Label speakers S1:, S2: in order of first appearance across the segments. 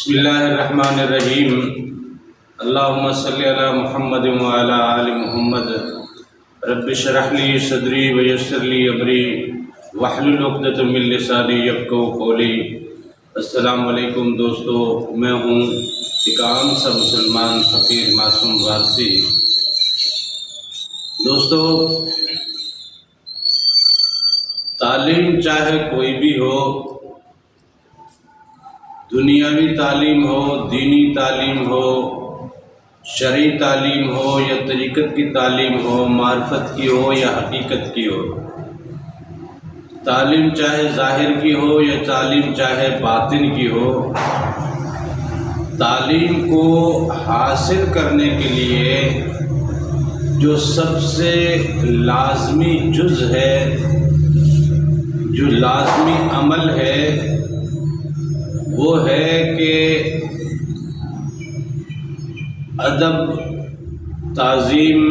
S1: بسم اللہ الرحمن الرحیم اللہم صلی علی محمد وعلی آل محمد رب اشرح لی صدری ویسر لی امری واحلل عقدۃ من لسانی یفقہوا قولی۔ السلام علیکم دوستو، میں ہوں ایک عام سا مسلمان فقیر معصوم وارثی۔ دوستو، تعلیم چاہے کوئی بھی ہو، دنیاوی تعلیم ہو، دینی تعلیم ہو، شرعی تعلیم ہو یا طریقت کی تعلیم ہو، معرفت کی ہو یا حقیقت کی ہو، تعلیم چاہے ظاہر کی ہو یا تعلیم چاہے باطن کی ہو، تعلیم کو حاصل کرنے کے لیے جو سب سے لازمی جز ہے، جو لازمی عمل ہے، وہ ہے کہ ادب، تعظیم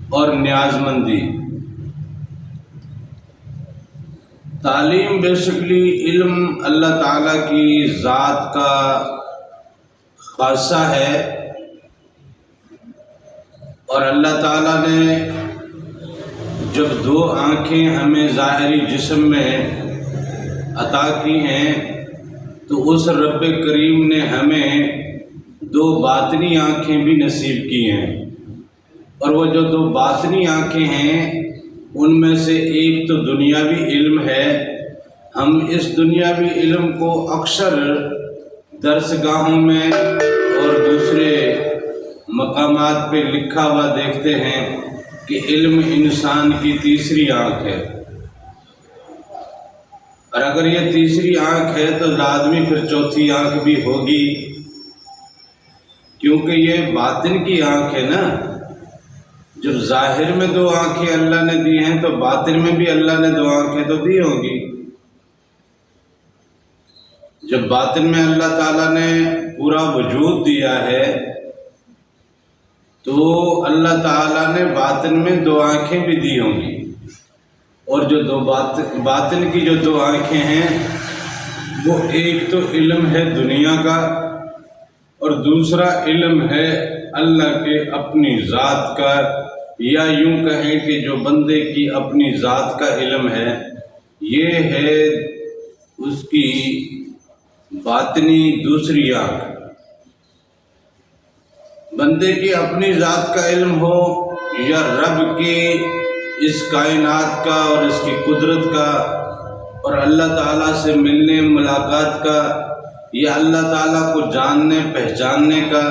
S1: اور نیاز مندی۔ تعلیم بیسکلی علم اللہ تعالیٰ کی ذات کا خاصہ ہے، اور اللہ تعالیٰ نے جب دو آنکھیں ہمیں ظاہری جسم میں عطا کی ہیں تو اس رب کریم نے ہمیں دو باطنی آنکھیں بھی نصیب کی ہیں، اور وہ جو دو باطنی آنکھیں ہیں ان میں سے ایک تو دنیاوی علم ہے۔ ہم اس دنیاوی علم کو اکثر درسگاہوں میں اور دوسرے مقامات پہ لکھا ہوا دیکھتے ہیں کہ علم انسان کی تیسری آنکھ ہے، اور اگر یہ تیسری آنکھ ہے تو لازمی پھر چوتھی آنکھ بھی ہوگی، کیونکہ یہ باطن کی آنکھ ہے نا۔ جب ظاہر میں دو آنکھیں اللہ نے دی ہیں تو باطن میں بھی اللہ نے دو آنکھیں تو دی ہوں گی۔ جب باطن میں اللہ تعالیٰ نے پورا وجود دیا ہے تو اللہ تعالیٰ نے باطن میں دو آنکھیں بھی دی ہوں گی، اور جو دو باطن کی جو دو آنکھیں ہیں وہ ایک تو علم ہے دنیا کا، اور دوسرا علم ہے اللہ کے اپنی ذات کا، یا یوں کہیں کہ جو بندے کی اپنی ذات کا علم ہے، یہ ہے اس کی باطنی دوسری آنکھ۔ بندے کی اپنی ذات کا علم ہو یا رب کی اس کائنات کا اور اس کی قدرت کا اور اللہ تعالیٰ سے ملنے ملاقات کا، یا اللہ تعالیٰ کو جاننے پہچاننے کا،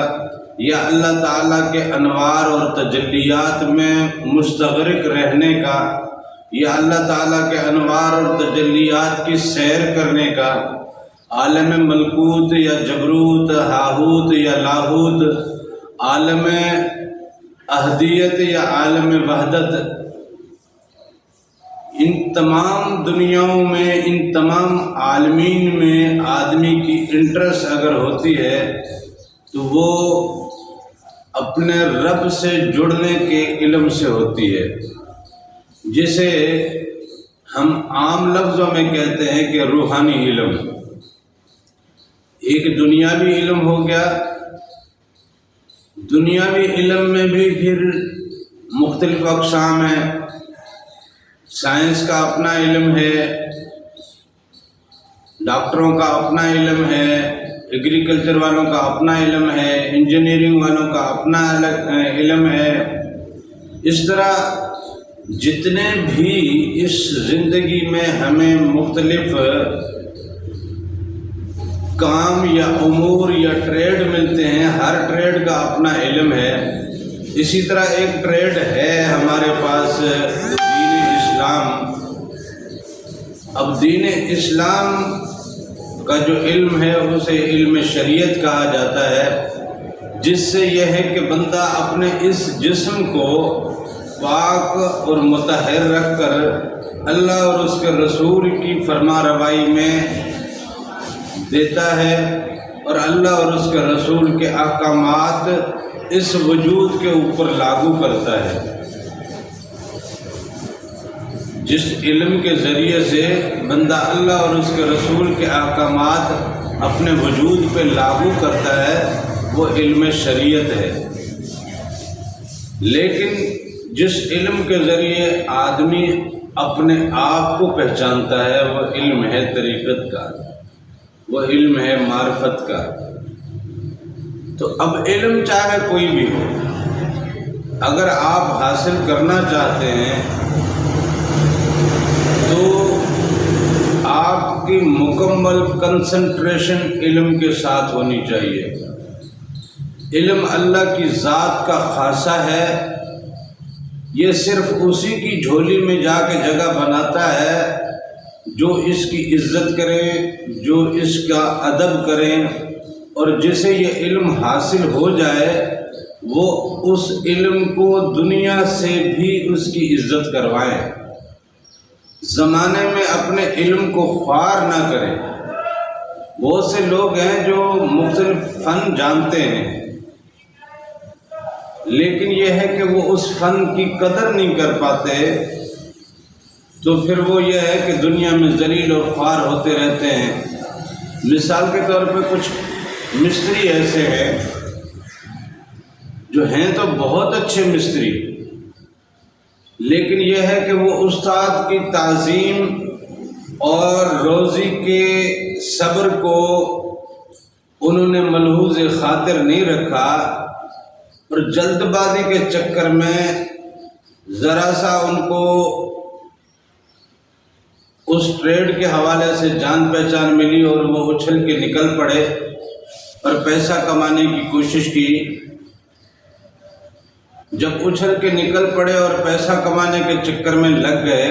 S1: یا اللہ تعالیٰ کے انوار اور تجلیات میں مستغرق رہنے کا، یا اللہ تعالیٰ کے انوار اور تجلیات کی سیر کرنے کا، عالم ملکوت یا جبروت، ہاہوت یا لاہوت، عالم احدیت یا عالم وحدت، ان تمام دنیاؤں میں، ان تمام عالمین میں آدمی کی انٹرسٹ اگر ہوتی ہے تو وہ اپنے رب سے جڑنے کے علم سے ہوتی ہے، جسے ہم عام لفظوں میں کہتے ہیں کہ روحانی علم۔ ایک دنیاوی علم ہو گیا، دنیاوی علم میں بھی پھر مختلف اقسام ہیں۔ سائنس کا اپنا علم ہے، ڈاکٹروں کا اپنا علم ہے، ایگریکلچر والوں کا اپنا علم ہے، انجینئرنگ والوں کا اپنا علم ہے۔ اس طرح جتنے بھی اس زندگی میں ہمیں مختلف کام یا امور یا ٹریڈ ملتے ہیں، ہر ٹریڈ کا اپنا علم ہے۔ اسی طرح ایک ٹریڈ ہے ہمارے پاس دین اسلام۔ اب دین اسلام کا جو علم ہے اسے علم شریعت کہا جاتا ہے، جس سے یہ ہے کہ بندہ اپنے اس جسم کو پاک اور مطہر رکھ کر اللہ اور اس کے رسول کی فرما روائی میں دیتا ہے، اور اللہ اور اس کے رسول کے احکامات اس وجود کے اوپر لاگو کرتا ہے۔ جس علم کے ذریعے سے بندہ اللہ اور اس کے رسول کے احکامات اپنے وجود پہ لاگو کرتا ہے وہ علم شریعت ہے۔ لیکن جس علم کے ذریعے آدمی اپنے آپ کو پہچانتا ہے وہ علم ہے طریقت کا، وہ علم ہے معرفت کا۔ تو اب علم چاہے کوئی بھی ہو، اگر آپ حاصل کرنا چاہتے ہیں تو آپ کی مکمل کنسنٹریشن علم کے ساتھ ہونی چاہیے۔ علم اللہ کی ذات کا خاصہ ہے، یہ صرف اسی کی جھولی میں جا کے جگہ بناتا ہے جو اس کی عزت کرے، جو اس کا ادب کرے، اور جسے یہ علم حاصل ہو جائے وہ اس علم کو دنیا سے بھی اس کی عزت کروائے، زمانے میں اپنے علم کو خوار نہ کریں۔ بہت سے لوگ ہیں جو مختلف فن جانتے ہیں لیکن یہ ہے کہ وہ اس فن کی قدر نہیں کر پاتے، تو پھر وہ یہ ہے کہ دنیا میں ذلیل اور خوار ہوتے رہتے ہیں۔ مثال کے طور پہ کچھ مستری ایسے ہیں جو ہیں تو بہت اچھے مستری، لیکن یہ ہے کہ وہ استاد کی تعظیم اور روزی کے صبر کو انہوں نے ملحوظ خاطر نہیں رکھا، اور جلد بازی کے چکر میں ذرا سا ان کو اس ٹریڈ کے حوالے سے جان پہچان ملی اور وہ اچھل کے نکل پڑے اور پیسہ کمانے کی کوشش کی۔ جب اچھل کے نکل پڑے اور پیسہ کمانے کے چکر میں لگ گئے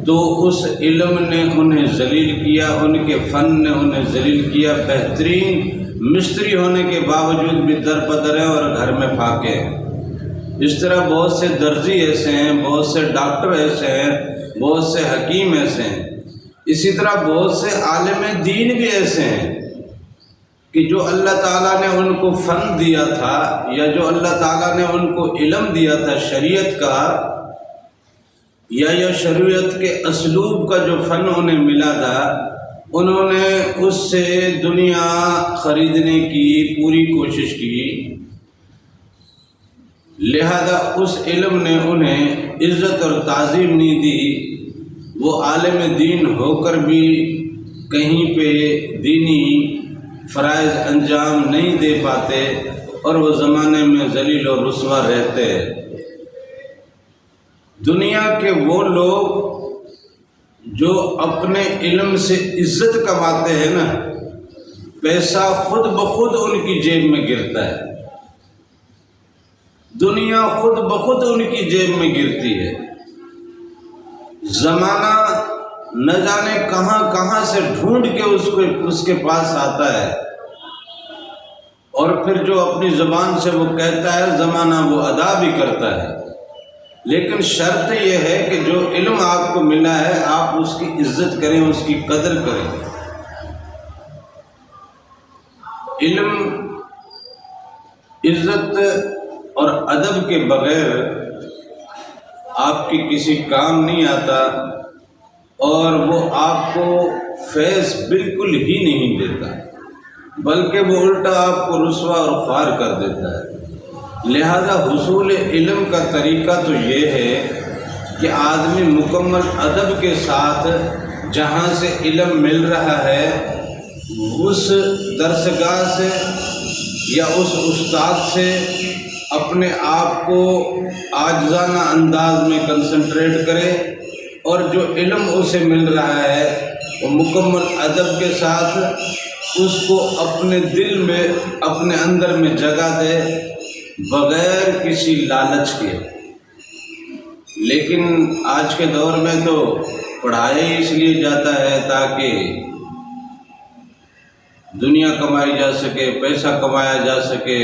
S1: تو اس علم نے انہیں ذلیل کیا، ان کے فن نے انہیں ذلیل کیا۔ بہترین مستری ہونے کے باوجود بھی در بدر ہیں اور گھر میں پھاکے۔ اس طرح بہت سے درزی ایسے ہیں، بہت سے ڈاکٹر ایسے ہیں، بہت سے حکیم ایسے ہیں، اسی طرح بہت سے عالم دین بھی ایسے ہیں کہ جو اللہ تعالیٰ نے ان کو فن دیا تھا یا جو اللہ تعالیٰ نے ان کو علم دیا تھا شریعت کا یا شریعت کے اسلوب کا جو فن انہیں ملا تھا، انہوں نے اس سے دنیا خریدنے کی پوری کوشش کی، لہذا اس علم نے انہیں عزت اور تعظیم نہیں دی۔ وہ عالم دین ہو کر بھی کہیں پہ دینی فرائض انجام نہیں دے پاتے اور وہ زمانے میں ذلیل اور رسوا رہتے۔ دنیا کے وہ لوگ جو اپنے علم سے عزت کماتے ہیں نا، پیسہ خود بخود ان کی جیب میں گرتا ہے، دنیا خود بخود ان کی جیب میں گرتی ہے۔ زمانہ نہ جانے کہاں کہاں سے ڈھونڈ کے اس کے پاس آتا ہے، اور پھر جو اپنی زبان سے وہ کہتا ہے زمانہ وہ ادا بھی کرتا ہے۔ لیکن شرط یہ ہے کہ جو علم آپ کو ملا ہے آپ اس کی عزت کریں، اس کی قدر کریں۔ علم عزت اور ادب کے بغیر آپ کی کسی کام نہیں آتا، اور وہ آپ کو فیض بالکل ہی نہیں دیتا، بلکہ وہ الٹا آپ کو رسوا اور خوار کر دیتا ہے۔ لہذا حصول علم کا طریقہ تو یہ ہے کہ آدمی مکمل ادب کے ساتھ جہاں سے علم مل رہا ہے اس درسگاہ سے یا اس استاد سے اپنے آپ کو عاجزانہ انداز میں کنسنٹریٹ کرے، اور جو علم اسے مل رہا ہے وہ مکمل ادب کے ساتھ اس کو اپنے دل میں اپنے اندر میں جگہ دے بغیر کسی لالچ کے۔ لیکن آج کے دور میں تو پڑھایا ہی اس لیے جاتا ہے تاکہ دنیا کمائی جا سکے، پیسہ کمایا جا سکے،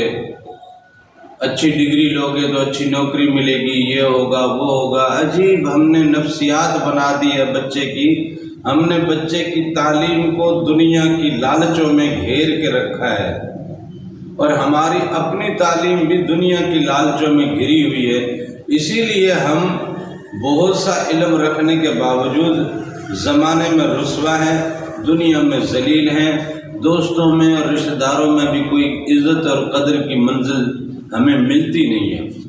S1: اچھی ڈگری لوگے تو اچھی نوکری ملے گی، یہ ہوگا وہ ہوگا۔ عجیب ہم نے نفسیات بنا دی ہے بچے کی، ہم نے بچے کی تعلیم کو دنیا کی لالچوں میں گھیر کے رکھا ہے، اور ہماری اپنی تعلیم بھی دنیا کی لالچوں میں گھری ہوئی ہے۔ اسی لیے ہم بہت سا علم رکھنے کے باوجود زمانے میں رسوا ہیں، دنیا میں ذلیل ہیں، دوستوں میں اور رشتہ داروں میں بھی کوئی عزت اور قدر کی منزل ہمیں ملتی نہیں ہے۔